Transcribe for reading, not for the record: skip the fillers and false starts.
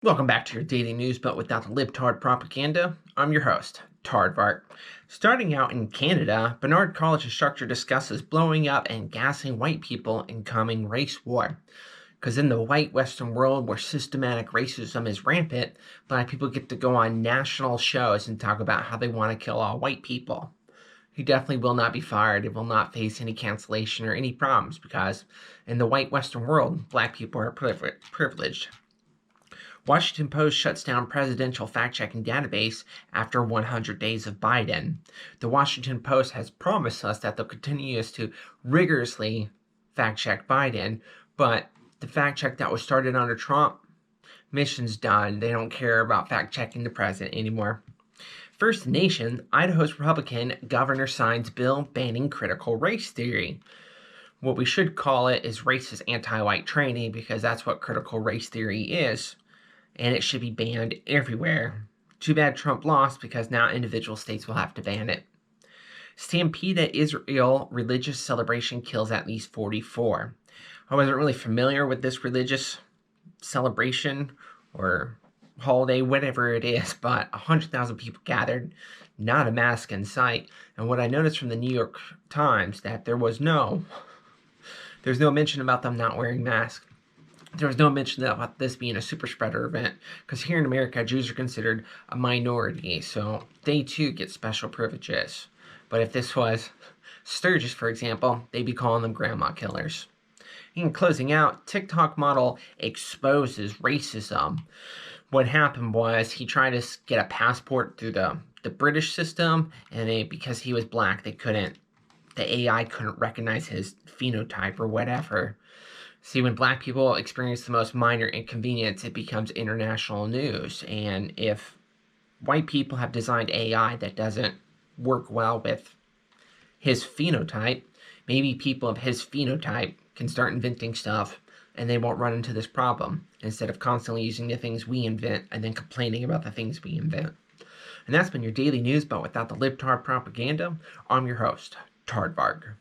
Welcome back to your daily news, but without the libtard propaganda. I'm your host, Aardvark. Starting out in Canada, Bernard College instructor discusses blowing up and gassing white people in coming race war. Because in the white Western world where systematic racism is rampant, black people get to go on national shows and talk about how they want to kill all white people. He definitely will not be fired. He will not face any cancellation or any problems because in the white Western world, black people are privileged. Washington Post shuts down presidential fact-checking database after 100 days of Biden. The Washington Post has promised us that they'll continue to rigorously fact-check Biden, but the fact-check that was started under Trump, mission's done. They don't care about fact-checking the president anymore. First Nation, Idaho's Republican governor signs bill banning critical race theory. What we should call it is racist anti-white training because that's what critical race theory is. And it should be banned everywhere. Too bad Trump lost because now individual states will have to ban it. Stampede at Israel religious celebration kills at least 44. I wasn't really familiar with this religious celebration or holiday, whatever it is, but 100,000 people gathered, not a mask in sight. And what I noticed from the New York Times that there's no mention about them not wearing masks. There was no mention about this being a super spreader event, because here in America, Jews are considered a minority, so they too get special privileges. But if this was Sturgis, for example, they'd be calling them grandma killers. In closing out, TikTok model exposes racism. What happened was he tried to get a passport through the British system, and because he was black, the AI couldn't recognize his phenotype or whatever. See, when black people experience the most minor inconvenience, it becomes international news. And if white people have designed AI that doesn't work well with his phenotype, maybe people of his phenotype can start inventing stuff and they won't run into this problem instead of constantly using the things we invent and then complaining about the things we invent. And that's been your daily news, but without the libtard propaganda. I'm your host, Tardvarg.